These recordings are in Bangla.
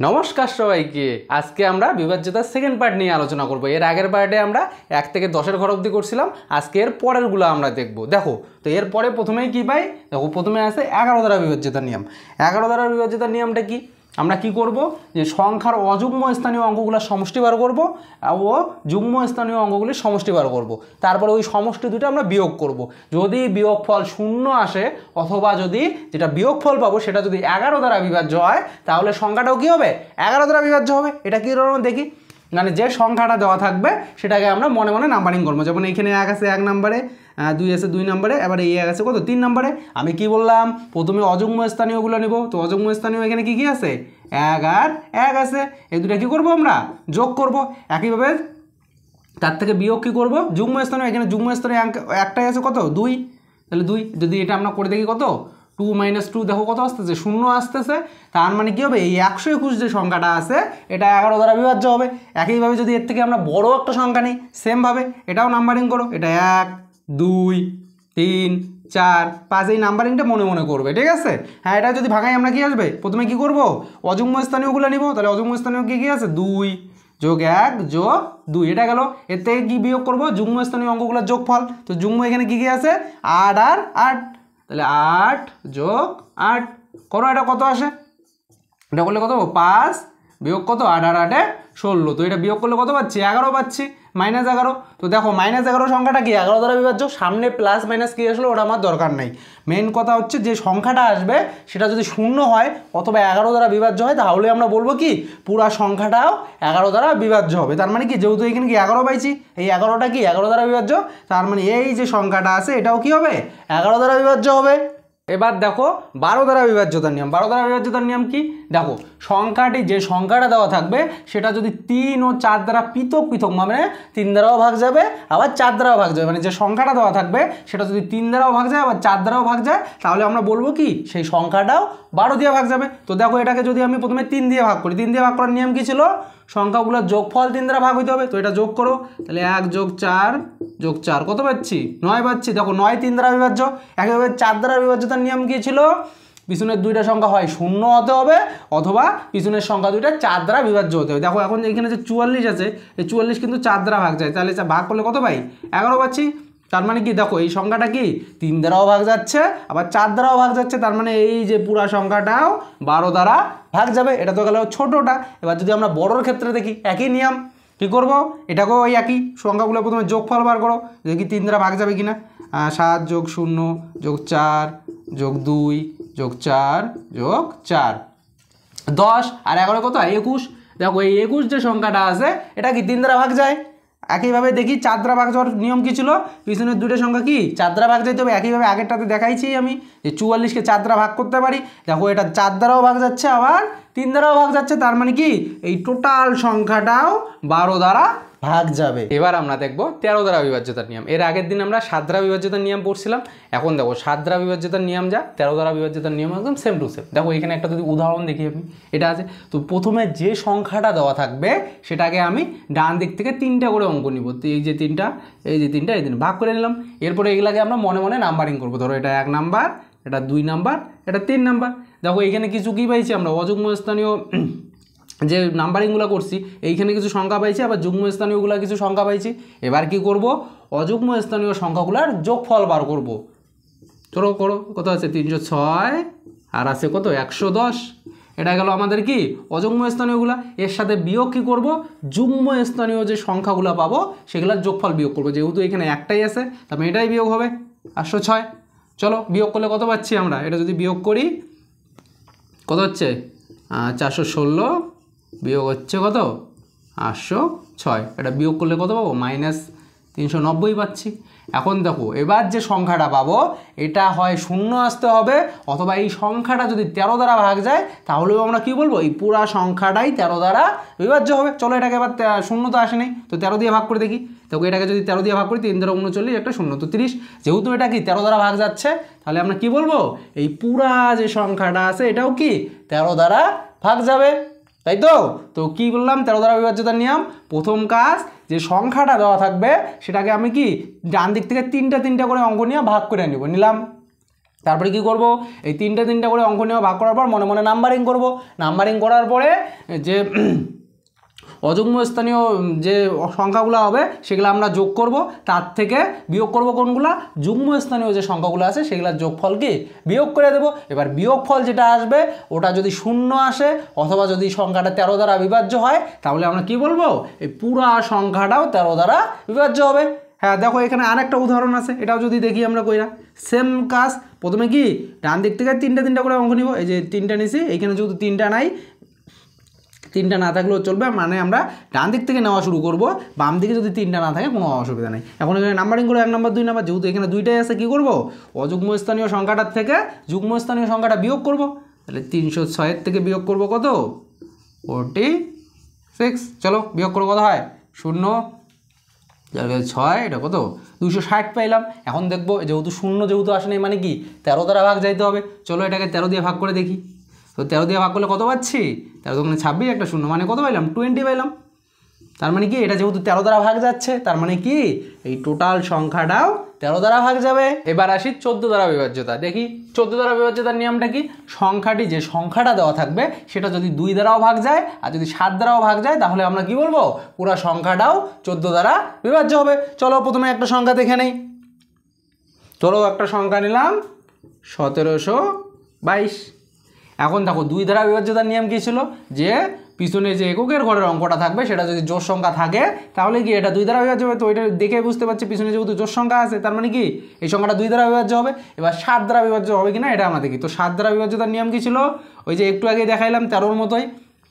নমস্কার সবাইকে। আজকে আমরা বিভাজ্যতার সেকেন্ড পার্ট নিয়ে আলোচনা করব। এর আগের পার্টে আমরা 1 থেকে 10-এর ঘর অবধি করছিলাম। আজকে এর পরেরগুলো আমরা দেখব। দেখো তো এর পরে প্রথমেই কি পাই, দেখো প্রথমে আছে 11 দ্বারা বিভাজ্যতার নিয়ম। 11 দ্বারা বিভাজ্যতার নিয়মটা কি, আমরা কি করব যে সংখ্যার অযুগ্ম স্থানীয় অঙ্কগুলোর সমষ্টি বার করব ও যুগ্ম স্থানীয় অঙ্কগুলির সমষ্টি বার করব। তারপরে ওই সমষ্টি দুটো আমরা বিয়োগ করব। যদি বিয়োগফল 0 আসে অথবা যদি যেটা বিয়োগফল পাবো সেটা যদি 11 দ্বারা বিভাজ্য হয় তাহলে সংখ্যাটাও কি হবে, 11 দ্বারা বিভাজ্য হবে। এটা কি ধরনের দেখি, মানে যে সংখ্যাটা দেওয়া থাকবে সেটাকে আমরা মনে মনে নাম্বারিং করবো। যেমন এইখানে 1 আছে 1 নম্বরে, 2 আছে 2 নম্বরে, এবার এই 1 আছে কত 3 নম্বরে। আমি কি বললাম, প্রথমে অযুগ্ম স্থানীয়গুলো নেব। তো অযুগ্ম স্থানীয় এখানে কি কি আছে, 1 আর 1 আছে। এই দুটো কী করবো, আমরা যোগ করব। একইভাবে তার থেকে বিয়োগ কী করব, যুগ্ম স্থানীয়। এখানে যুগ্ম স্থানীয় একটাই আছে কত 2, তাহলে 2 যদি এটা আমরা করে দেখি কত 2 - 2, দেখো কত আসতেছে 0 আসতেছে। তার মানে কী হবে, এই 121 যে সংখ্যাটা আছে এটা 11 দ্বারা বিভাজ্য হবে। একইভাবে যদি এর থেকে আমরা বড় একটা সংখ্যা নিই সেমভাবে এটাও নাম্বারিং করো। এটা 1 2 3 4 5, এই নাম্বারিংটা মনে মনে করবে, ঠিক আছে। হ্যাঁ, এটা যদি ভাগাই আমরা কি আসবে, প্রথমে কি করব অযুগ্ম স্থানীয়গুলো নিব। তাহলে অযুগ্ম স্থানীয় কি কি আছে 2 যোগ 1 যোগ 2, এটা গেল। এর থেকে কি বিয়োগ করব, যুগ্ম স্থানীয় অঙ্কগুলোর যোগফল। তো যুগ্ম এখানে কি কি আছে 8 আর 8, তাহলে 8 যোগ 8 করো, এটা কত আসে, এটা করলে কত 5 বিয়োগ কত 8 আর 8 16। তো এটা বিয়োগ করলে কত পাচ্ছি 11 পাচ্ছি, -11। তো দেখো -11 সংখ্যাটা কি 11 দ্বারা বিভাজ্য। সামনে প্লাস মাইনাস কি আসলো ওটা আমার দরকার নেই। মেন কথা হচ্ছে যে সংখ্যাটা আসবে সেটা যদি 0 হয় অথবা 11 দ্বারা বিভাজ্য হয় তাহলে আমরা বলবো কি পুরা সংখ্যাটাও 11 দ্বারা বিভাজ্য হবে। তার মানে কি, যেহেতু এখানে কি 11 পাইছি, এই 11টা কি 11 দ্বারা বিভাজ্য, তার মানে এই যে সংখ্যাটা আছে এটাও কি হবে 11 দ্বারা বিভাজ্য হবে। এবার দেখো 12 দ্বারা বিভাজ্যতার নিয়ম। 12 দ্বারা বিভাজ্যতার নিয়ম কি, দেখো সংখ্যাটি যে সংখ্যাটা দেওয়া থাকবে সেটা যদি 3 ও 4 দ্বারা পৃথক পৃথক, মানে 3 দ্বারাও ভাগ যাবে আবার 4 দ্বারাও ভাগ যাবে, মানে যে সংখ্যাটা দেওয়া থাকবে সেটা যদি 3 দ্বারাও ভাগ যায় আবার 4 দ্বারাও ভাগ যায় তাহলে আমরা বলবো কি সেই সংখ্যাটাও 12 দিয়ে ভাগ যাবে। তো দেখো এটাকে যদি আমি প্রথমে 3 দিয়ে ভাগ করি, 3 দিয়ে ভাগ করার নিয়ম কি ছিল, সংখ্যাগুলোর যোগফল 3 দ্বারা ভাগ হইতে হবে। তো এটা যোগ করো, তাহলে 1 যোগ 4 যোগ 4 কত পাচ্ছি 9 পাচ্ছি। দেখো 9 3 দ্বারা বিভাজ্য। একইভাবে 4 দ্বারা বিভাজ্যতার নিয়ম কি ছিল, পিছনের দুইটা সংখ্যা হয় 0 হতে হবে অথবা পিছনের সংখ্যা দুইটা 4 দ্বারা বিভাজ্য হতে হবে। দেখো এখন এখানে যে 44 আছে এই 44 কিন্তু 4 দ্বারা ভাগ যায়, তাহলে ভাগ করলে কত পাই 11 পাচ্ছি। তার মানে কি, দেখো এই সংখ্যাটা কি 3 দ্বারাও ভাগ যাচ্ছে আবার 4 দ্বারাও ভাগ যাচ্ছে, তার মানে এই যে পুরা সংখ্যাটাও 12 দ্বারা ভাগ যাবে। এটা তো গেল ছোটোটা। এবার যদি আমরা বড়োর ক্ষেত্রে দেখি একই নিয়ম, কী করবো, এটাকেও ওই একই সংখ্যাগুলো প্রথমে যোগফল বার করো, দেখি 3 দ্বারা ভাগ যাবে কি না। 7 যোগ 0 যোগ 4 যোগ 2 যোগ 4 যোগ 4 10 আর 11 কত 21। দেখো এই 21 যে সংখ্যাটা আছে এটা কি 3 দ্বারা ভাগ যায়। একইভাবে দেখি 4 দ্বারা ভাগ যাওয়ার নিয়ম কি ছিল, পিছনের দুটো সংখ্যা কি 4 দ্বারা ভাগ যাইতে হবে। একইভাবে আগেরটাতে দেখাইছি আমি যে 44কে 4 দ্বারা ভাগ করতে পারি। দেখো এটা 4 দ্বারাও ভাগ যাচ্ছে আবার 3 দ্বারাও ভাগ যাচ্ছে, তার মানে কি এই টোটাল সংখ্যাটাও 12 দ্বারা ভাগ যাবে। এবার আমরা দেখব 13 দ্বারা বিভাজ্যতার নিয়ম। এর আগের দিন আমরা 7 দ্বারা বিভাজ্যতার নিয়ম পড়ছিলাম। এখন দেখো 7 দ্বারা বিভাজ্যতার নিয়ম যা 13 দ্বারা বিভাজ্যতার নিয়ম একদম সেম টু সেম। দেখো এখানে একটা যদি উদাহরণ দেখি আমি, এটা আছে। তো প্রথমে যে সংখ্যাটা দেওয়া থাকবে সেটাকে আমি ডান দিক থেকে 3টা করে অঙ্ক নিব। তো এই যে 3টা, এই যে 3টা, এই 3 ভাগ করে নিলাম। এরপরে এগুলাকে আমরা মনে মনে নাম্বারিং করবো। ধরো এটা 1 নাম্বার, এটা 2 নাম্বার, এটা 3 নাম্বার। দেখো এইখানে কিছু কী পাইছি আমরা, অযুগ্ম স্থানীয় যে নাম্বারিংগুলো করছি এইখানে কিছু সংখ্যা পাইছি, আবার যুগ্ম স্থানীয়গুলো কিছু সংখ্যা পাইছি। এবার কি করব, অযুগ্ম স্থানীয় সংখ্যাগুলোর যোগফল বার করব। চলো করো, কত আছে 306 আর আছে কত 110। এটা গেল আমাদের কি অযুগ্ম স্থানীয়গুলো। এর সাথে বিয়োগ কি করব, যুগ্ম স্থানীয় যে সংখ্যাগুলো পাবো সেগুলোর যোগফল বিয়োগ করব। যেহেতু এখানে একটাই আছে তাহলে এটাই বিয়োগ হবে 806। চলো বিয়োগ করলে কত পাচ্ছি আমরা, এটা যদি বিয়োগ করি কত হচ্ছে 416 বিয়োগ হচ্ছে কত 806। এটা বিয়োগ করলে কত পাবো -390 পাচ্ছি। এখন দেখো এবার যে সংখ্যাটা পাবো এটা হয় 0 আসতে হবে অথবা এই সংখ্যাটা যদি 13 দ্বারা ভাগ যায় তাহলেও আমরা কি বলবো এই পুরা সংখ্যাটাই 13 দ্বারা বিভাজ্য হবে। চলো এটাকে এবার 0 তো আসে নাই, তো 13 দিয়ে ভাগ করে দেখি। দেখো এটাকে যদি 13 দিয়ে ভাগ করি 3 দ্বারা 39, একটা 0 তো 30। যেহেতু এটা কি 13 দ্বারা ভাগ যাচ্ছে তাহলে আমরা কি বলবো এই পুরা যে সংখ্যাটা আছে এটাও কি 13 দ্বারা ভাগ যাবে, তাই তো। তো কি বললাম 13 দ্বারা বিভাজ্যতার নিয়ম, প্রথম কাজ যে সংখ্যাটা দেওয়া থাকবে সেটাকে আমি কি ডান দিক থেকে 3টা করে অঙ্ক নিয়ে ভাগ করে নিলাম। তারপরে কি করব, এই তিনটা তিনটা করে অঙ্ক নেওয়া ভাগ করার পর মনে মনে নাম্বারিং করব। নাম্বারিং করার পরে যে অযুগ্ম স্থানীয় যে সংখ্যাগুলো হবে সেগুলো আমরা যোগ করব, তার থেকে বিয়োগ করব কোনগুলা, যুগ্ম স্থানীয় যে সংখ্যাগুলো আছে সেগুলোর যোগফল কি বিয়োগ করে দেব। এবার বিয়োগফল যেটা আসবে ওটা যদি শূন্য আসে অথবা যদি সংখ্যাটা 13 দ্বারা বিভাজ্য হয় তাহলে আমরা কি বলবো, এই পুরা সংখ্যাটাও 13 দ্বারা বিভাজ্য হবে। হ্যাঁ দেখো এখানে আরেকটা উদাহরণ আছে, এটাও যদি দেখি আমরা কইরা সেম কাজ। প্রথমে কি ডান দিক থেকে তিনটা তিনটা করে অঙ্ক নিব, এই যে তিনটা নিছি, এইখানে যেহেতু তিনটা নাই, তিনটা না থাকলেও চলবে, মানে আমরা ডান দিক থেকে নেওয়া শুরু করব, বাম দিকে যদি তিনটা না থাকে কোনো অসুবিধা নেই। এখন এখানে নাম্বারিং করে 1 নম্বর 2 নম্বর, যেহেতু এখানে দুইটাই আছে কি করব, অযুগ্ম স্থানীয় সংখ্যাটার থেকে যুগ্ম স্থানীয় সংখ্যাটা বিয়োগ করব। তাহলে 306 থেকে বিয়োগ করব কত, 46। চলো বিয়োগ করবো কত হয়, 0 6, এটা কত 260 পাইলাম। এখন দেখবো যেহেতু শূন্য যেহেতু আসে নাই মানে কি 13 দ্বারা ভাগ যাইতে হবে। চলো এটাকে 13 দিয়ে ভাগ করে দেখি, তো 13 দিয়ে ভাগ করলে কত পাচ্ছি, 13 দোকানে 26, একটা শূন্য মানে কত পাইলাম 20 পাইলাম। তার মানে কি এটা যেহেতু 13 দ্বারা ভাগ যাচ্ছে, তার মানে কি এই টোটাল সংখ্যাটাও 13 দ্বারা ভাগ যাবে। এবার আসি 14 দ্বারা বিভাজ্যতা। দেখি 14 দ্বারা বিভাজ্যতার নিয়মটা কি, সংখ্যাটি যে সংখ্যাটা দেওয়া থাকবে সেটা যদি 2 দ্বারাও ভাগ যায় আর যদি 7 দ্বারাও ভাগ যায় তাহলে আমরা কি বলবো, পুরো সংখ্যাটাও 14 দ্বারা বিভাজ্য হবে। চলো প্রথমে একটা সংখ্যা দেখে নেই, চলো একটা সংখ্যা নিলাম 1722। এখন দেখো 2 দ্বারা বিভাজ্যতার নিয়ম কী ছিল, যে পিছনে যে এককের ঘরের অঙ্কটা থাকবে সেটা যদি জোড় সংখ্যা থাকে তাহলে কি এটা 2 দ্বারা বিভাজ্য হবে। তো এটা দেখে বুঝতে পারছি পিছনে যেহেতু জোড় সংখ্যা আছে তার মানে কি এই সংখ্যাটা 2 দ্বারা বিভাজ্য হবে। এবার 7 দ্বারা বিভাজ্য হবে কিনা এটা আমরা দেখি। তো 7 দ্বারা বিভাজ্যতার নিয়ম কী ছিল, ওই যে একটু আগে দেখাইলাম 13-র মতোই।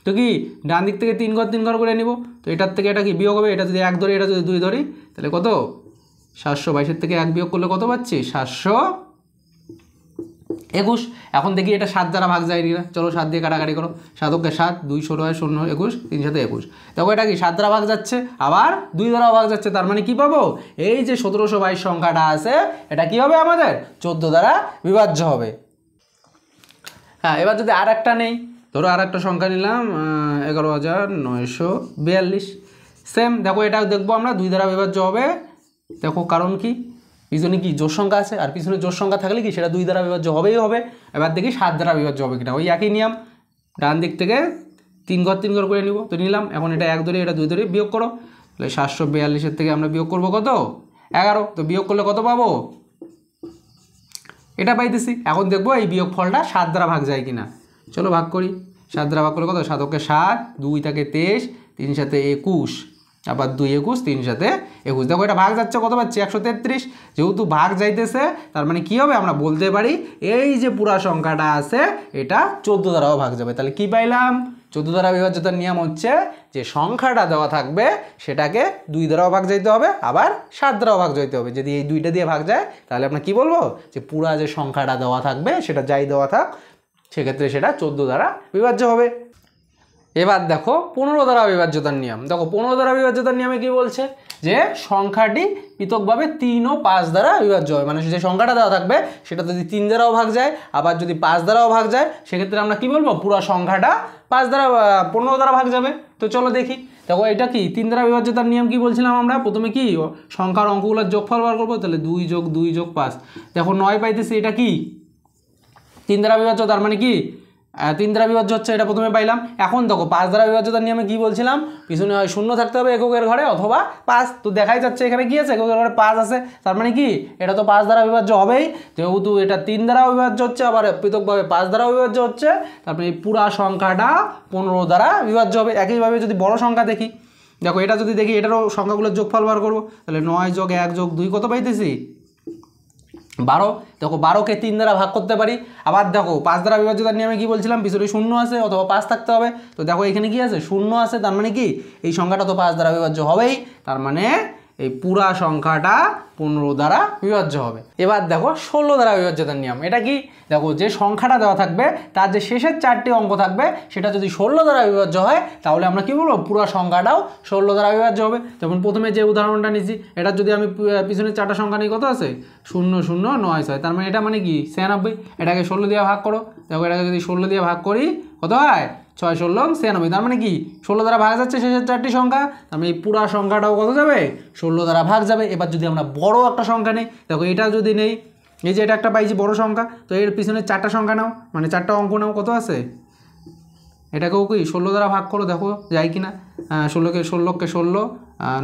তো কি ডান দিক থেকে 3 ঘর 3 ঘর করে নিব, তো এটার থেকে এটা কি বিয়োগ হবে, এটা যদি 1 ধরি এটা যদি 2 ধরি তাহলে কত 722 থেকে 1 বিয়োগ করলে কত পাচ্ছি 721। এখন দেখি এটা 7 দ্বারা ভাগ যায় না, চলো 7 দিয়ে কাটাকাটি করো, 7 × 7 2 16 হয় 0 21 3 7 21। দেখো এটা কি 7 দ্বারা ভাগ যাচ্ছে আবার 2 দ্বারাও ভাগ যাচ্ছে, তার মানে কি পাবো, এই যে 1722 সংখ্যাটা আছে এটা কি হবে আমাদের 14 দ্বারা বিভাজ্য হবে। হ্যাঁ এবার যদি আর একটা নেই, ধরো আর একটা সংখ্যা নিলাম 11942। সেম দেখো এটাও দেখবো আমরা 2 দ্বারা বিভাজ্য হবে। দেখো কারণ কি, পিছনে কি জোড় সংখ্যা আছে আর পিছনে জোড় সংখ্যা থাকলে কি সেটা 2 দ্বারা বিভাজ্য হবেই হবে। এবার দেখি 7 দ্বারা বিভাজ্য হবে কিনা, ওই একই নিয়ম, ডান দিক থেকে 3 ঘর 3 ঘর করে নিব, তো নিলাম। এখন এটা 1 ধরে এটা 2 ধরে বিয়োগ করো, তাহলে 742-এর থেকে আমরা বিয়োগ করবো কত 11। তো বিয়োগ করলে কত পাবো, এটা পাইতেছি। এখন দেখবো এই বিয়োগ ফলটা 7 দ্বারা ভাগ যায় কিনা, চলো ভাগ করি। 7 দ্বারা ভাগ করলে কত, 7 × 7 2 থাকে 23 3 7 21, আবার 2 21 3 7 21। দেখো এটা ভাগ যাচ্ছে কত পাচ্ছি 133। যেহেতু ভাগ যাইতেছে তার মানে কি হবে, আমরা বলতে পারি এই যে পুরা সংখ্যাটা আছে এটা 14 দ্বারাও ভাগ যাবে। তাহলে কি পাইলাম, 14 দ্বারা বিভাজ্যতার নিয়ম হচ্ছে যে সংখ্যাটা দেওয়া থাকবে সেটাকে 2 দ্বারাও ভাগ যাইতে হবে আবার 7 দ্বারাও ভাগ যাইতে হবে। যদি এই 2টা দিয়ে ভাগ যায় তাহলে আমরা কি বলবো, যে পুরা যে সংখ্যাটা দেওয়া থাকবে সেটা যাই দেওয়া থাক সেক্ষেত্রে সেটা 14 দ্বারা বিভাজ্য হবে। এবার দেখো 15 দ্বারা বিভাজ্যতার নিয়ম। দেখো 15 দ্বারা বিভাজ্যতার নিয়মে কি বলছে, যে সংখ্যাটি পৃথকভাবে 3 ও 5 দ্বারা বিভাজ্য হয়। মানে যে সংখ্যাটা দেওয়া থাকবে সেটা যদি 3 দ্বারাও ভাগ যায় আবার যদি 5 দ্বারাও ভাগ যায় সেক্ষেত্রে আমরা কি বলবো, পুরো সংখ্যাটা 15 দ্বারা ভাগ যাবে। তো চলো দেখি, দেখো এটা কি 3 দ্বারা বিভাজ্যতার নিয়ম কি বলছিলাম আমরা, প্রথমে কি সংখ্যার অঙ্কগুলোর যোগফল বার করবো, তাহলে 2 + 2 + 5। দেখো 9 পাইতেছি, এটা কি 3 দ্বারা বিভাজ্য, তার মানে কি 3 দ্বারা বিভাজ্য হচ্ছে, এটা প্রথমে পাইলাম। এখন দেখো 5 দ্বারা বিভাজ্যতার নিয়মে কি বলছিলাম, পিছনে হয় 0 থাকতে হবে এককের ঘরে অথবা 5। তো দেখাই যাচ্ছে এখানে কি আছে, এককের ঘরে 5 আছে, তার মানে কি এটা তো 5 দ্বারা বিভাজ্য হবেই। যেহেতু এটা 3 দ্বারাও বিভাজ্য হচ্ছে আবার পৃথকভাবে 5 দ্বারাও বিভাজ্য হচ্ছে, তারপরে এই পুরা সংখ্যাটা 15 দ্বারা বিভাজ্য হবে। একইভাবে যদি বড় সংখ্যা দেখি, দেখো এটা যদি দেখি এটারও সংখ্যাগুলোর যোগফল বার করবো, তাহলে 9 + 1 + 2 কত পাইতেছি 12। দেখো 12কে 3 দ্বারা ভাগ করতে পারি। আবার দেখো 5 দ্বারা বিভাজ্যতার নিয়মে কি বলছিলাম, পিছনে 0 আছে অথবা 5 থাকতে হবে। তো দেখো এখানে কি আছে 0 আছে, তার মানে কি এই সংখ্যাটা তো 5 দ্বারা বিভাজ্য হবেই, তার মানে এই পুরা সংখ্যাটা 15 দ্বারা বিভাজ্য হবে। এবার দেখো 16 দ্বারা বিভাজ্যতার নিয়ম। এটা কি, দেখো যে সংখ্যাটা দেওয়া থাকবে তার যে শেষের 4টি অঙ্ক থাকবে সেটা যদি 16 দ্বারা বিভাজ্য হয় তাহলে আমরা কি বলবো, পুরো সংখ্যাটাও 16 দ্বারা বিভাজ্য হবে। যেমন প্রথমে যে উদাহরণটা নিয়েছি, এটা যদি আমি পিছনে 4টা সংখ্যা নিই কত আছে 0 0 9 6, তার মানে এটা মানে কি 96। এটাকে 16 দিয়ে ভাগ করো, দেখো এটাকে যদি 16 দিয়ে ভাগ করি কত হয় 6 16 96, তার মানে কি 16 দ্বারা ভাগ যাচ্ছে শেষের 4টি সংখ্যা, তার মানে এই পুরা সংখ্যাটাও কত যাবে 16 দ্বারা ভাগ যাবে। এবার যদি আমরা বড় একটা সংখ্যা নেই, দেখো এটা যদি নেই এই যে এটা একটা পাইছি বড় সংখ্যা, তো এর পিছনে 4টা সংখ্যা নাও, মানে 4টা অঙ্ক নাও। কত আছে? এটাকেও কি 16 দ্বারা ভাগ করো, দেখো যায় কি না। 16কে 16,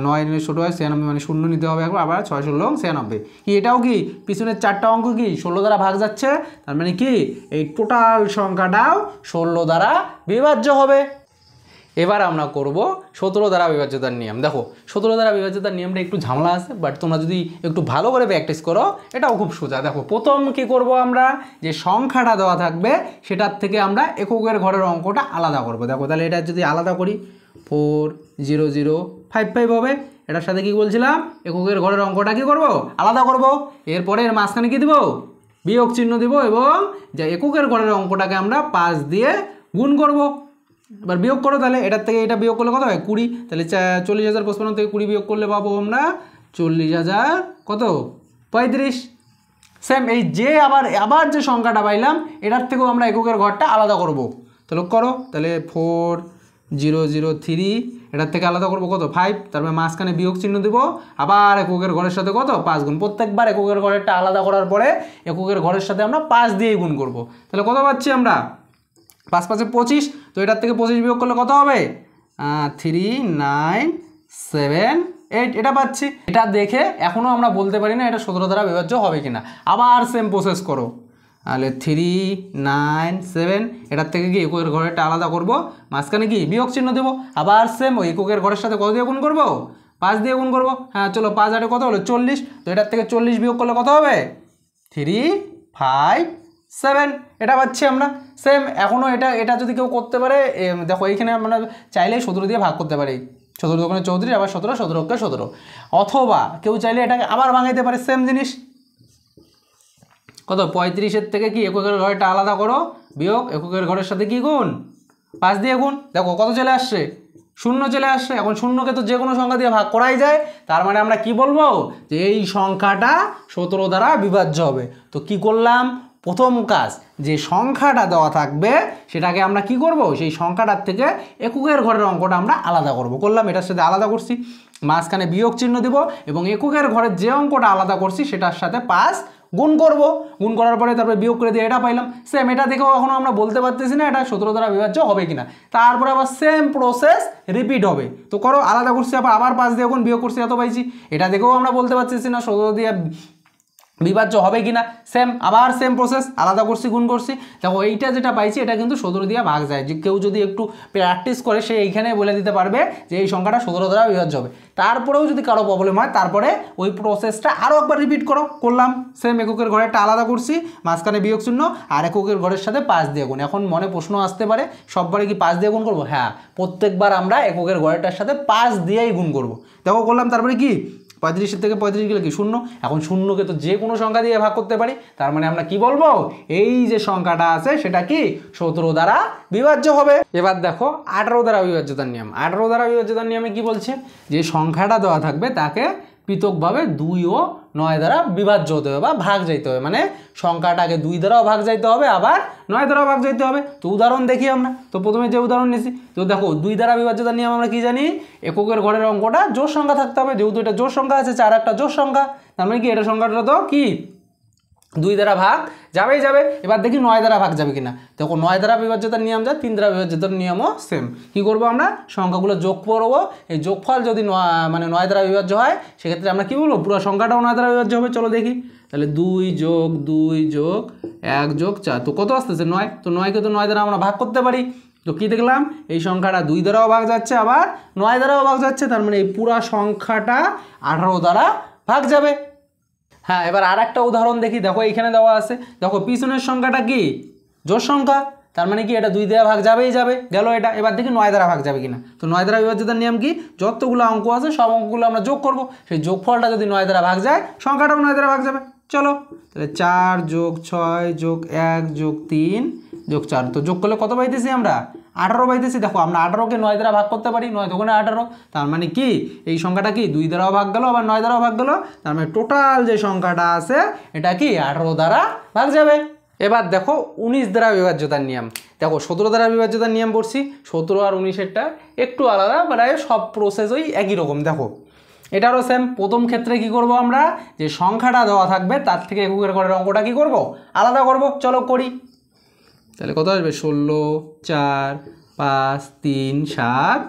9 ছোটো হয় 96, মানে 0 নিতে হবে একবার, আবার 6 16 96। কি এটাও কি পিছনের 4টা অঙ্ক কি 16 দ্বারা ভাগ যাচ্ছে, তার মানে কি এই টোটাল সংখ্যাটাও 16 দ্বারা বিভাজ্য হবে। এবার আমরা করব 17 দ্বারা বিভাজ্যতার নিয়ম। দেখো 17 দ্বারা বিভাজ্যতার নিয়মটা একটু ঝামেলা আছে, বাট তোমরা যদি একটু ভালো করে প্র্যাকটিস করো এটাও খুব সোজা। দেখো প্রথম কি করব আমরা, যে সংখ্যাটা দেওয়া থাকবে সেটার থেকে আমরা এককের ঘরের অঙ্কটা আলাদা করব। দেখো তাহলে এটা যদি আলাদা করি 40055 হবে, এটার সাথে কি বলছিলাম এককের ঘরের অঙ্কটা কি করব, আলাদা করব। এরপরে এর মাঝখানে কি দিব, বিয়োগ চিহ্ন দিব, এবং যে এককের ঘরের অঙ্কটাকে আমরা 5 দিয়ে গুণ করব। এবার বিয়োগ করো, তাহলে এটার থেকে এটা বিয়োগ করলে কত হয় 20, তাহলে 40,055 থেকে 20 বিয়োগ করলে পাবো আমরা 40,000 কত 35। সেম এই যে আবার যে সংখ্যাটা পাইলাম এটার থেকেও আমরা এককের ঘরটা আলাদা করব। তো লক্ষ্য করো, তাহলে 4003 এটার থেকে আলাদা করব কত 5, তারপরে মাঝখানে বিয়োগ চিহ্ন দিব, আবার এককের ঘরের সাথে কত 5 গুণ। প্রত্যেকবার এককের ঘরেরটা আলাদা করার পরে এককের ঘরের সাথে আমরা 5 দিয়ে গুণ করব। তাহলে কত পাচ্ছি আমরা 5 5 25, তো এটার থেকে 25 বিয়োগ করলে কত হবে 3978, এটা পাচ্ছি। এটা দেখে এখনও আমরা বলতে পারি না এটা 17 দ্বারা বিভাজ্য হবে কিনা। আবার সেম প্রসেস করো, তাহলে 397 এটার থেকে কি এককের ঘরেরটা আলাদা করব, মাঝখানে কি বিয়োগ চিহ্ন দেবো, আবার সেম ওই এককের ঘরের সাথে কত দিয়ে গুণ করব 5 দিয়ে গুণ করব। হ্যাঁ চলো 5 8 কত হলো 40, তো এটার থেকে 40 বিয়োগ করলে কত হবে 357, এটা পাচ্ছি আমরা। সেম এখনও এটা যদি কেউ করতে পারে, দেখো এইখানে আমরা চাইলেই 17 দিয়ে ভাগ করতে পারি, 17 দোকানে 34, আবার 17, 17কে 17, অথবা কেউ চাইলে এটাকে আবার ভাঙাইতে পারে সেম জিনিস। কত 35-এর থেকে কি এককের ঘরটা আলাদা করো, বিয়োগ এককের ঘরের সাথে কি গুণ 5 দিয়ে গুণ। দেখো কত চলে আসছে 0 চলে আসছে। এখন 0কে তো যে কোনো সংখ্যা দিয়ে ভাগ করাই যায়, তার মানে আমরা কি বলবো যে এই সংখ্যাটা 17 দ্বারা বিভাজ্য হবে। তো কি করলাম, প্রথম কাজ যে সংখ্যাটা দেওয়া থাকবে সেটাকে আমরা কি করব, সেই সংখ্যাটার থেকে এককের ঘরের অঙ্কটা আমরা আলাদা করলাম, এটার সাথে আলাদা করছি, মাঝখানে বিয়োগ চিহ্ন দেব, এবং এককের ঘরের যে অঙ্কটা আলাদা করছি সেটার সাথে 5 গুণ করব। গুণ করার পরে তারপরে বিয়োগ করে দিয়ে এটা পাইলাম। সেম এটা দেখেও এখনও আমরা বলতে পারতেছি না এটা 17 দ্বারা বিভাজ্য হবে কিনা। তারপরে আবার সেম প্রসেস রিপিট হবে। তো করো, আলাদা করছি, আবার 5 দিয়ে গুণ, বিয়োগ করছি, এত পাইছি। এটা দেখেও আমরা বলতে পারতেছি না 17 দিয়ে বিভাজ্য হবে কিনা। সেম আবার সেম প্রসেস, আলাদা করছি, গুণ করছি। দেখো এইটা যেটা পাইছি এটা কিন্তু 17 দিয়ে ভাগ যায়। যে কেউ যদি একটু প্র্যাকটিস করে সে এইখানে বলে দিতে পারবে যে এই সংখ্যাটা 17 দ্বারা বিভাজ্য হবে। তারপরেও যদি কারো প্রবলেম হয় তারপরে ওই প্রসেসটা আরও একবার রিপিট করলাম। সেম এককের ঘরেরটা আলাদা করছি, মাঝখানে বিয়োগ চিহ্ন, আর এককের ঘরের সাথে 5 দিয়ে গুণ। এখন মনে প্রশ্ন আসতে পারে সববারে কি 5 দিয়ে গুণ করবো? হ্যাঁ, প্রত্যেকবার আমরা এককের ঘরেরটার সাথে 5 দিয়েই গুণ করবো। দেখো করলাম, তারপরে কি 35 থেকে 35 গেলে কি 0। এখন 0কে তো যে কোনো সংখ্যা দিয়ে ভাগ করতে পারি, তার মানে আমরা কি বলবো এই যে সংখ্যাটা আছে সেটা কি 17 দ্বারা বিভাজ্য হবে। এবার দেখো 18 দ্বারা বিভাজ্যতার নিয়ম। 18 দ্বারা বিভাজ্যতার নিয়মে কি বলছে, যে সংখ্যাটা দেওয়া থাকবে তাকে পৃথকভাবে 2 ও 9 দ্বারা বিভাজ্য হতে হবে বা ভাগ যাইতে হবে। মানে সংখ্যাটাকে 2 দ্বারাও ভাগ যাইতে হবে, আবার 9 দ্বারাও ভাগ যাইতে হবে। তো উদাহরণ দেখি আমরা। তো প্রথমে যে উদাহরণ নিয়েছি, তো দেখো 2 দ্বারা বিভাজ্যতার নিয়ম আমরা কি জানি, এককের ঘরের অঙ্কটা জোড় সংখ্যা থাকতে হবে। যেহেতু এটা জোড় সংখ্যা আছে, 4 একটা জোড় সংখ্যা, তার মানে কি এটা সংখ্যাটা তো কি 2 দ্বারা ভাগ যাবেই যাবে। এবার দেখি 9 দ্বারা ভাগ যাবে কিনা। দেখো 9 দ্বারা বিভাজ্যতার নিয়ম যা, 3 দ্বারা বিভাজ্যতার নিয়মও সেম। কি করবো আমরা, সংখ্যাগুলো যোগ করবো। এই যোগফল যদি 9 দ্বারা বিভাজ্য হয় সেক্ষেত্রে আমরা কি বলবো, পুরো সংখ্যাটাও 9 দ্বারা বিভাজ্য হবে। চলো দেখি, তাহলে 2 যোগ 2 যোগ 1 যোগ 4, তো কত আসতেছে 9। তো 9কে তো 9 দ্বারা আমরা ভাগ করতে পারি। তো কি দেখলাম, এই সংখ্যাটা 2 দ্বারাও ভাগ যাচ্ছে, আবার 9 দ্বারাও ভাগ যাচ্ছে, তার মানে এই পুরা সংখ্যাটা 18 দ্বারা ভাগ যাবে। হ্যাঁ, এবার আর একটা উদাহরণ দেখি। দেখো এইখানে দেওয়া আছে, দেখো পিছনের সংখ্যাটা কি জোড় সংখ্যা, তার মানে কি এটা 2 দ্বারা ভাগ যাবেই যাবে, গেল এটা। এবার দেখি 9 দ্বারা ভাগ যাবে কিনা। তো 9 দ্বারা বিভাজ্যতার নিয়ম কি, যতগুলো অঙ্ক আছে সব অঙ্কগুলো আমরা যোগ করব। সেই যোগফলটা যদি 9 দ্বারা ভাগ যায়, সংখ্যাটাও 9 দ্বারা ভাগ যাবে। চলো, তাহলে 4 যোগ 6 যোগ 1 যোগ 3 যোগ 4, তো যোগ করলে কত পাইতেছি আমরা 18 পাইতেছি। দেখো আমরা 18কে 9 দ্বারা ভাগ করতে পারি, 9 দুগুণে 18, তার মানে কি এই সংখ্যাটা কি 2 দ্বারাও ভাগ গেল, আবার 9 দ্বারাও ভাগ গেল, তার মানে টোটাল যে সংখ্যাটা আছে এটা কি 18 দ্বারা ভাগ যাবে। এবার দেখো 19 দ্বারা বিভাজ্যতার নিয়ম। দেখো 17 দ্বারা বিভাজ্যতার নিয়ম পড়ছি, 17 আর 19-এরটা একটু আলাদা, প্রায় সব প্রসেস ওই একই রকম। দেখো এটারও সেম। প্রথম ক্ষেত্রে কি করব আমরা, যে সংখ্যাটা দেওয়া থাকবে তার থেকে এককের ঘরের অঙ্কটা কি করব, আলাদা করব। চলো করি। তাহলে কত আসবে, 16, 4, 5, 3, 7,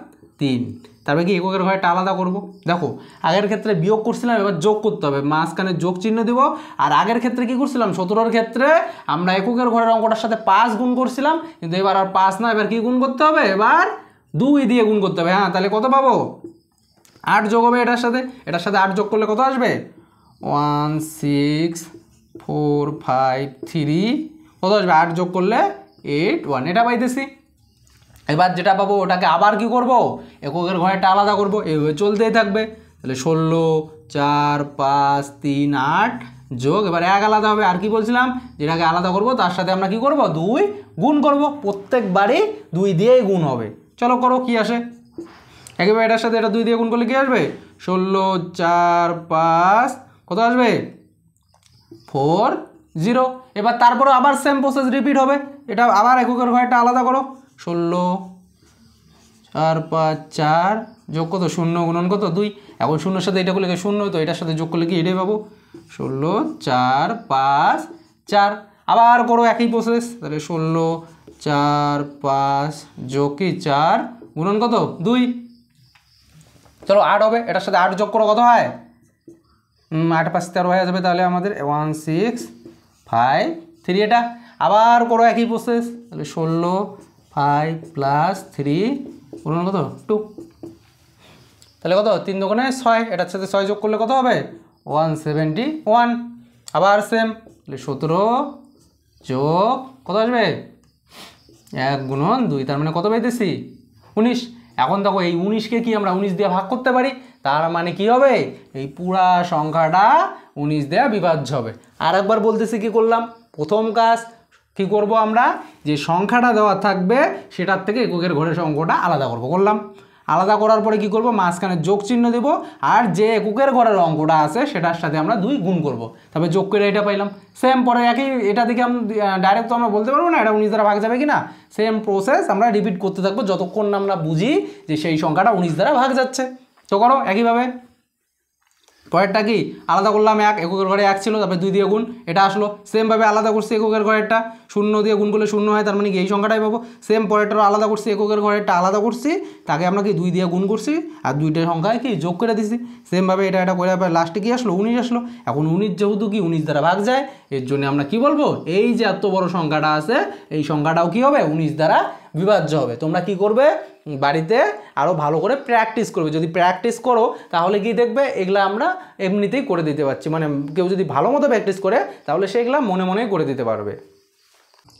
3। তারপরে কি এককের ঘরটা আলাদা করব। দেখো আগের ক্ষেত্রে বিয়োগ করছিলাম, এবার যোগ করতে হবে, মাঝখানে যোগ চিহ্ন দিব। আর আগের ক্ষেত্রে কি করছিলাম, 17-র ক্ষেত্রে আমরা এককের ঘরের অঙ্কটার সাথে 5 গুণ করছিলাম, কিন্তু এবার আর 5 না, এবার কি গুণ করতে হবে, এবার 2 দিয়ে গুণ করতে হবে। হ্যাঁ, তাহলে কত পাবো, 8 যোগ হবে এটার সাথে, 8 যোগ করলে কত আসবে, 1, 6, 4, 5, 3, কত আসবে, 8 যোগ করলে 8, 1, এটা পাইতেছি। এবার যেটা পাবো ওটাকে আবার কি করব, এককের ঘরেরটা আলাদা করব, এইভাবে চলতেই থাকবে। তাহলে 16, 4, 5, 3, 8 যোগ, এবার 1 আলাদা হবে। আর কি বলছিলাম, যেটাকে আলাদা করব তার সাথে আমরা কি করব, 2 গুণ করব। প্রত্যেকবারই 2 দিয়েই গুণ হবে। চলো করো কি আসে। একেবারে এটার সাথে এটা 2 দিয়ে গুণ করলে কি আসবে, 16, 4, 5, কত আসবে, 4, 0। এবার তারপরে আবার সেম প্রসেস রিপিট হবে। এটা আবার এককের ঘরটা আলাদা করো। 16, 4, 5, 4 যোগ কত, 0 গুণন কত, 2। এখন 0-র সাথে এটা করলে 0, তো এটার সাথে যোগ করলে কি এটাই পাবো, 16, 4, 5, 4। আবার করো একই প্রসেস। তাহলে 16, 4, 5 যোগ কি 4 গুণন কত, 2। চলো 8 হবে, এটার সাথে 8 যোগ করো, কত হয়, 8, 5, 13 হয়ে যাবে। তাহলে আমাদের 1, 6, 5, 3। এটা আবার করো একই প্রসেস। তাহলে 16, 5 + 3 গুণন কত, 2। তাহলে কত, 3 দোকানে 6, এটার সাথে 6 যোগ করলে কত হবে, 171। আবার সেম। তাহলে 17 যোগ কত আসবে, 1 গুণন 2, তার মানে কত পাইতেছি, 19। এখন দেখো এই 19কে কি আমরা 19 দিয়ে ভাগ করতে পারি, তার মানে কি হবে, এই পুরা সংখ্যাটা 19 দেওয়া বিভাজ্য হবে। আর একবার বলতেছি কি করলাম, প্রথম কাজ কি করব আমরা, যে সংখ্যাটা দেওয়া থাকবে সেটার থেকে এককের ঘরের অঙ্কটা আলাদা করলাম। আলাদা করার পরে কি করব, মাঝখানে যোগ চিহ্ন দেব, আর যে এককের ঘরের অঙ্কটা আছে সেটার সাথে আমরা 2 গুণ করব। তবে যোগ করে এটা পাইলাম। সেম পরে একই, এটা থেকে আমরা ডাইরেক্ট তো আমরা বলতে পারবো না এটা 19 দ্বারা ভাগ যাবে কি না। সেম প্রসেস আমরা রিপিট করতে থাকবো যতক্ষণ না আমরা বুঝি যে সেই সংখ্যাটা 19 দ্বারা ভাগ যাচ্ছে। তো করো একইভাবে। পরেরটা কি, আলাদা করলাম 1, এককের ঘরে 1 ছিল, তারপরে 2 দিয়ে গুণ, এটা আসলো। সেমভাবে আলাদা করছি এককের ঘরেরটা, 0 দিয়ে গুণ করলে 0 হয়, তার মানে কি এই সংখ্যাটাই পাবো। সেম পরেরটারও আলাদা করছি, এককের ঘরেরটা আলাদা করছি, তাকে আমরা কি 2 দিয়ে গুণ করছি, আর 2টা সংখ্যায় কি যোগ করে দিছি। সেমভাবে এটা করে লাস্টে কি আসলো, 19 আসলো। এখন 19 যেহেতু কি 19 দ্বারা ভাগ যায়, এর জন্য আমরা কি বলবো, এই যে এত বড় সংখ্যাটা আছে এই সংখ্যাটাও কি হবে, 19 দ্বারা বিভাজ্য হবে। তোমরা কি করবে, বাড়িতে আরও ভালো করে প্র্যাকটিস করবে। যদি প্র্যাকটিস করো তাহলে কি দেখবে, এগুলা আমরা এমনিতেই করে দিতে পারছি। মানে কেউ যদি ভালো মতো প্র্যাকটিস করে তাহলে সেগুলা মনে মনে করে দিতে পারবে।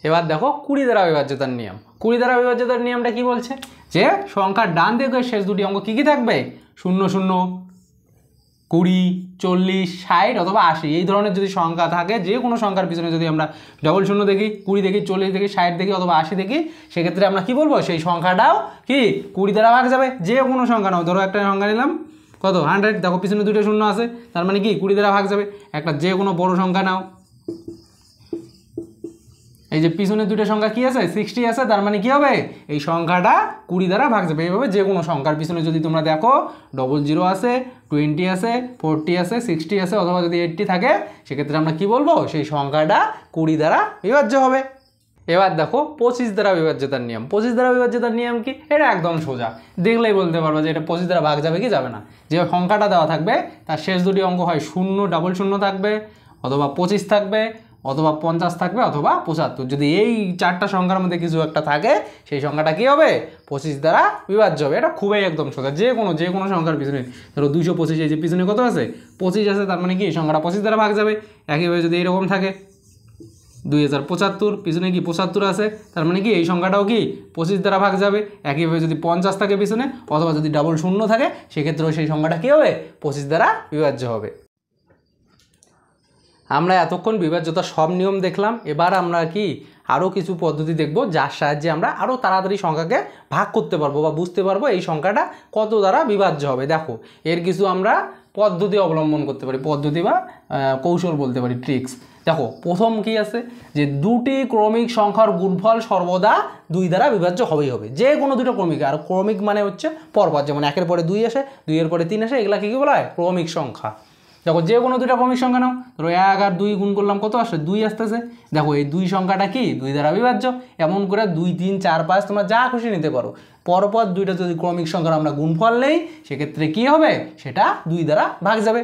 এবার দেখো 20 দ্বারা বিভাজ্যতার নিয়ম। 20 দ্বারা বিভাজ্যতার নিয়মটা কি বলছে, যে সংখ্যার ডান দিকে শেষ দুটি অঙ্ক কী কী থাকবে, 0, 0, 20, 40, 60 অথবা 80, এই ধরনের যদি সংখ্যা থাকে, যে কোনো সংখ্যার পিছনে যদি আমরা ডবল 0 দেখি, 20 দেখি, 40 দেখি, 60 দেখি অথবা 80 দেখি, সেক্ষেত্রে আমরা কি বলবো, সেই সংখ্যাটাও কি 20 দ্বারা ভাগ যাবে। যে কোনো সংখ্যা নাও, ধরো একটা সংখ্যা নিলাম কত, 100, দেখো পিছনে 2টা 0 আছে, তার মানে কি 20 দ্বারা ভাগ যাবে। একটা যে কোনো বড় সংখ্যা নাও, এই যে পিছনে 2টা সংখ্যা কি আছে, 60 আছে, তার মানে কি হবে, এই সংখ্যাটা 20 দ্বারা ভাগ যাবে। এইভাবে যে কোনো সংখ্যার পিছনে যদি তোমরা দেখো 00 আছে, 20 আছে, 40 আছে, 60 আছে অথবা যদি 80 থাকে, সেক্ষেত্রে আমরা কি বলবো, সেই সংখ্যাটা 20 দ্বারা বিভাজ্য হবে। এবার দেখো 25 দ্বারা বিভাজ্যতার নিয়ম। 25 দ্বারা বিভাজ্যতার নিয়ম কি, এটা একদম সোজা, দেখলেই বলতে পারবো যে এটা 25 দ্বারা ভাগ যাবে কি যাবে না। যে সংখ্যাটা দেওয়া থাকবে তার শেষ দুটি অঙ্ক হয় 0, ডাবল 0 থাকবে, অথবা 25 থাকবে, অথবা 50 থাকবে, অথবা 75। যদি এই 4টা সংখ্যার মধ্যে কিছু একটা থাকে, সেই সংখ্যাটা কি হবে, 25 দ্বারা বিভাজ্য হবে। এটা খুবই একদম সোজা। যে কোনো সংখ্যার পিছনে, ধরো 225, এই যে পিছনে কত আছে, 25 আছে, তার মানে কি সংখ্যাটা 25 দ্বারা ভাগ যাবে। একইভাবে যদি এরকম থাকে 2075, পিছনে কি 75 আছে, তার মানে কি এই সংখ্যাটাও কি 25 দ্বারা ভাগ যাবে। একইভাবে যদি 50 থাকে পিছনে, অথবা যদি ডাবল 0 থাকে, সেক্ষেত্রেও সেই সংখ্যাটা কী হবে, 25 দ্বারা বিভাজ্য হবে। আমরা এতক্ষণ বিভাজ্যতার সব নিয়ম দেখলাম। এবার আমরা কি আরও কিছু পদ্ধতি দেখব, যার সাহায্যে আমরা আরও তাড়াতাড়ি সংখ্যাকে ভাগ করতে পারবো বা বুঝতে পারবো এই সংখ্যাটা কত দ্বারা বিভাজ্য হবে। দেখো এর কিছু আমরা পদ্ধতি অবলম্বন করতে পারি, পদ্ধতি বা কৌশল বলতে পারি, ট্রিক্স। দেখো প্রথম কি আছে যে দুটি ক্রমিক সংখ্যার গুণফল সর্বদা 2 দ্বারা বিভাজ্য হবেই হবে, যে কোনো দুটো ক্রমিক। আর ক্রমিক মানে হচ্ছে পরপর, যেমন 1-এর পরে 2 আসে, 2-এর পরে 3 আসে, এগুলা কি বলা হয় ক্রমিক সংখ্যা। দেখো যে কোনো দুটা ক্রমিক সংখ্যা নাও, ধরো 1 আর 2 গুণ করলাম কত আসে 2 আসতেছে। দেখো এই 2 সংখ্যাটা কি 2 দ্বারা বিভাজ্য। এমন করে 2, 3, 4, 5 তোমরা যা খুশি নিতে পারো। পরপর দুইটা যদি ক্রমিক সংখ্যার আমরা গুণফল নেই সেক্ষেত্রে কি হবে, সেটা 2 দ্বারা ভাগ যাবে।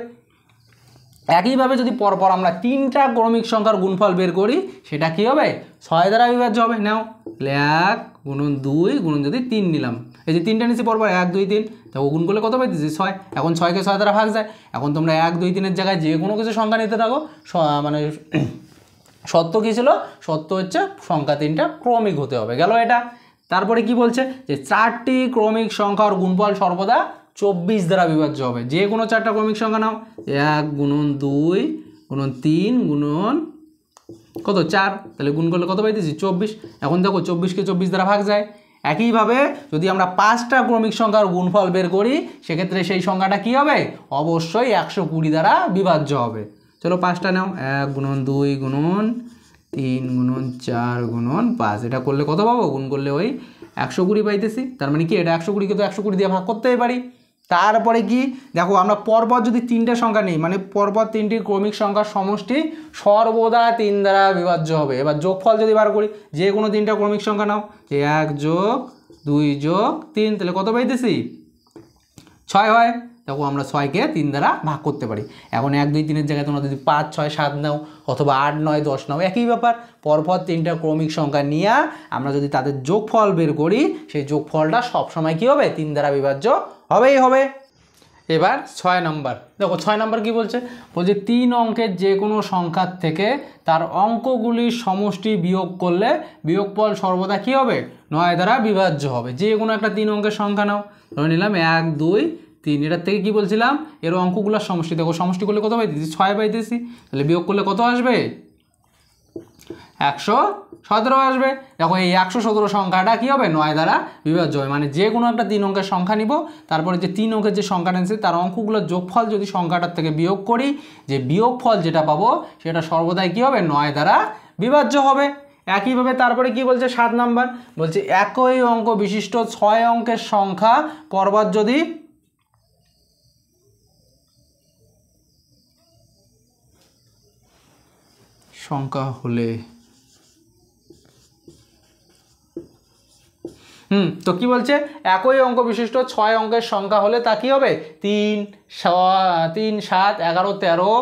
একইভাবে যদি পরপর আমরা 3টা ক্রমিক সংখ্যার গুণফল বের করি সেটা কি হবে 6 দ্বারা বিভাজ্য হবে। নাও 1 গুণন 2 গুণন যদি 3 নিলাম, এই যে 3টা নিচ্ছি পরপর 1, 2, 3, দেখো গুণ করলে কত পাইতেছি 6। এখন 6কে 6 দ্বারা ভাগ যায়। এখন তোমরা 1, 2, 3-এর জায়গায় যে কোনো কিছু সংখ্যা নিতে থাকো, মানে সত্য কী ছিল, সত্য হচ্ছে সংখ্যা 3টা ক্রমিক হতে হবে, গেল এটা। তারপরে কি বলছে যে 4টি ক্রমিক সংখ্যার গুণফল সর্বদা 24 দ্বারা বিভাজ্য হবে। যে কোনো 4টা ক্রমিক সংখ্যা নাও, 1 গুণন 2 গুণন 3 গুণন কত 4, তাহলে গুণ করলে কত পাইতেছি 24। এখন দেখো 24কে 24 দ্বারা ভাগ যায়। একইভাবে যদি আমরা 5টা ক্রমিক সংখ্যার গুণফল বের করি সেক্ষেত্রে সেই সংখ্যাটা কি হবে, অবশ্যই 120 দ্বারা বিভাজ্য হবে। চলো 5টা নাও, 1 গুণন 2 গুণন 3 গুণন 4 গুণন 5, এটা করলে কত পাবো, গুণ করলে ওই 120 পাইতেছি। তার মানে কি এটা 120কে তো 120 দিয়ে ভাগ করতেই পারি। তারপরে কি দেখো আমরা পরপর যদি 3টে সংখ্যা নিই, মানে পরপর 3টি ক্রমিক সংখ্যার সমষ্টি সর্বদা 3 দ্বারা বিভাজ্য হবে। এবার যোগফল যদি বার করি, যে কোনো 3টা ক্রমিক সংখ্যা নাও, যে 1 যোগ 2 যোগ 3, তাহলে কত পাইতেছি 6 হয়। দেখো আমরা 6কে 3 দ্বারা ভাগ করতে পারি। এখন 1, 2, 3-এর জায়গায় তোমরা যদি 5, 6, 7 নাও অথবা 8, 9, 10 নাও, একই ব্যাপার। পরপর 3টা ক্রমিক সংখ্যা নিয়ে আমরা যদি তাদের যোগফল বের করি সেই যোগফলটা সবসময় কী হবে, 3 দ্বারা বিভাজ্য হবেই হবে। এবার 6 নম্বর, দেখো 6 নম্বর কি বলছে, বলছে 3 অঙ্কের যে কোনো সংখ্যার থেকে তার অঙ্কগুলির সমষ্টি বিয়োগ করলে বিয়োগফল সর্বদা কী হবে, 9 দ্বারা বিভাজ্য হবে। যে কোনো একটা 3 অঙ্কের সংখ্যা নাও, ধরে নিলাম 1, 2, 3, এটার থেকে কি বলছিলাম এর অঙ্কগুলোর সমষ্টি। দেখো সমষ্টি করলে কত পাইতেছি 6 পাইতেছি, তাহলে বিয়োগ করলে কত আসবে 117 আসবে। দেখো এই 117 সংখ্যাটা কী হবে 9 দ্বারা বিভাজ্য হবে। মানে যে কোনো একটা 3 অঙ্কের সংখ্যা নিব, তারপরে যে 3 অঙ্কের যে সংখ্যাটা আছে তার অঙ্কগুলোর যোগফল যদি সংখ্যাটার থেকে বিয়োগ করি, যে বিয়োগফল যেটা পাবো সেটা সর্বদাই কী হবে 9 দ্বারা বিভাজ্য হবে। একইভাবে তারপরে কি বলছে 7 নাম্বার, বলছে একই অঙ্ক বিশিষ্ট 6 অঙ্কের সংখ্যা পরপর যদি সংখ্যা হলে, তো কি বলছে একই অঙ্ক বিশিষ্ট 6 অঙ্কের সংখ্যা হলে তা কি হবে 3, 7, 11, 13,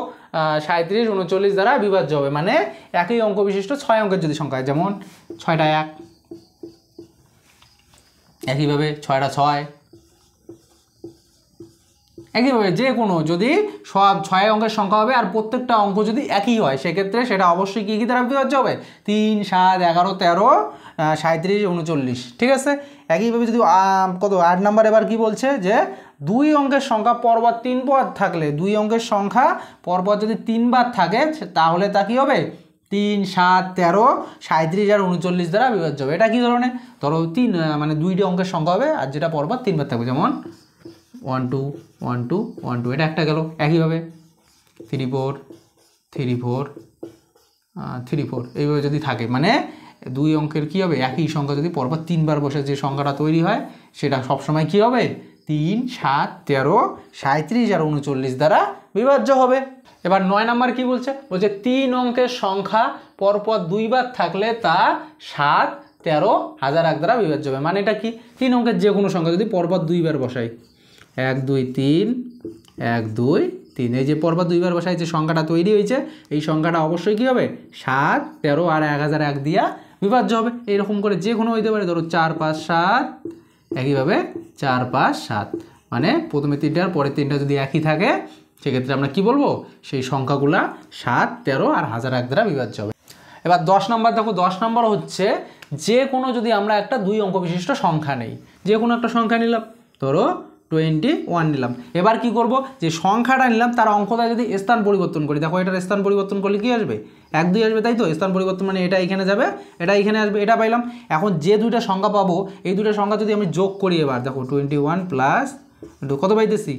37, 39 দ্বারা বিভাজ্য হবে। মানে একই অঙ্ক বিশিষ্ট 6 অঙ্কের যদি সংখ্যা হয়, যেমন 6টা 1, একইভাবে 6টা 6, একইভাবে যে কোনো যদি সব 6 অঙ্কের সংখ্যা হবে আর প্রত্যেকটা অঙ্ক যদি একই হয় সেক্ষেত্রে সেটা অবশ্যই কী দ্বারা বিভাজ্য হবে 3, 7, 11, 13, 37, 39, ঠিক আছে। একইভাবে যদি কত 8 নাম্বার এবার কি বলছে যে 2 অঙ্কের সংখ্যা পরপর 3 বার থাকলে, 2 অঙ্কের সংখ্যা পরপর যদি 3 বার থাকে তাহলে তা কী হবে 3, 7, 13, 37 আর 39 দ্বারা বিভাজ্য হবে। এটা কী ধরনের, ধরো 3 মানে 2টি অঙ্কের সংখ্যা হবে আর যেটা পরপর 3 বার থাকবে, যেমন 1, 2, 1, 2, 1, 2, এটা একটা গেল। একইভাবে 3, 4, 3, 4, 3, 4 এইভাবে যদি থাকে, মানে 2 অঙ্কের কী হবে একই সংখ্যা যদি পরপর 3 বার বসে যে সংখ্যাটা তৈরি হয় সেটা সবসময় কী হবে 3, 7, 13, 37 আর 39 দ্বারা বিভাজ্য হবে। এবার 9 নাম্বার কি বলছে, বলছে 3 অঙ্কের সংখ্যা পরপর 2 বার থাকলে তা 7, 13, 1001 দ্বারা বিভাজ্য হবে। মানে এটা কি 3 অঙ্কের যে কোনো সংখ্যা যদি পরপর 2 বার বসাই, 1, 2, 3, 1, 2, 3, এই যে পরপর 2 বার বসাই যে সংখ্যাটা তৈরি হয়েছে এই সংখ্যাটা অবশ্যই কী হবে 7, 13 আর 1001 দিয়া বিভাজ্য হবে। এইরকম করে যে কোনো হইতে পারে, ধরো 4, 5, 7, একইভাবে 4, 5, 7, মানে প্রথমে 3টা আর পরের 3টা যদি একই থাকে সেক্ষেত্রে আমরা কি বলবো সেই সংখ্যাগুলা 7, 13 আর 1001 দ্বারা বিভাজ্য হবে। এবার 10 নম্বর দেখো, 10 নম্বর হচ্ছে যে কোনো যদি আমরা একটা 2 অঙ্ক বিশিষ্ট সংখ্যা নেই, যে কোনো একটা সংখ্যা নিলাম, ধরো 21 নিলাম। এবার কি করব, যে সংখ্যাটা নিলাম তার অঙ্কটা যদি স্থান পরিবর্তন করি, দেখো এটার স্থান পরিবর্তন করলে কি আসবে 1, 2 আসবে, তাই তো। স্থান পরিবর্তন মানে এটা এখানে যাবে, এটা এখানে আসবে, এটা পাইলাম। এখন যে 2টা সংখ্যা পাবো এই 2টা সংখ্যা যদি আমি যোগ করি, এবার দেখো 21 প্লাস কত পাইতেছি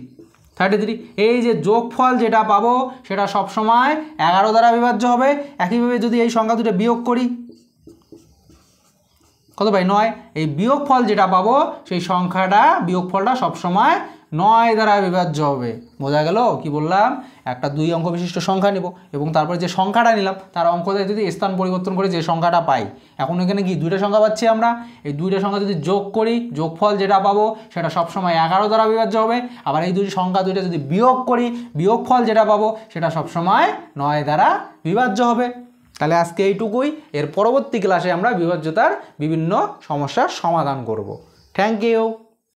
33। এই যে যোগফল যেটা পাবো সেটা সবসময় 11 দ্বারা বিভাজ্য হবে। একইভাবে যদি এই সংখ্যা দুটো বিয়োগ করি, কত ভাই 9, এই বিয়োগফল যেটা পাবো সেই সংখ্যাটা বিয়োগফলটা সবসময় 9 দ্বারা বিভাজ্য হবে। বোঝা গেল কি বললাম? একটা 2 অঙ্ক বিশিষ্ট সংখ্যা নিব এবং তারপরে যে সংখ্যাটা নিলাম তার অঙ্কতে যদি স্থান পরিবর্তন করে যে সংখ্যাটা পাই, এখন এখানে কি 2টা সংখ্যা পাচ্ছি আমরা, এই 2টা সংখ্যা যদি যোগ করি যোগফল যেটা পাবো সেটা সবসময় 11 দ্বারা বিভাজ্য হবে। আবার এই দুটি সংখ্যা দুইটা যদি বিয়োগ করি বিয়োগফল যেটা পাবো সেটা সবসময় 9 দ্বারা বিভাজ্য হবে। তাহলে আজকে এইটুকুই, এর পরবর্তী ক্লাসে আমরা বিভাজ্যতার বিভিন্ন সমস্যার সমাধান করব। Thank you.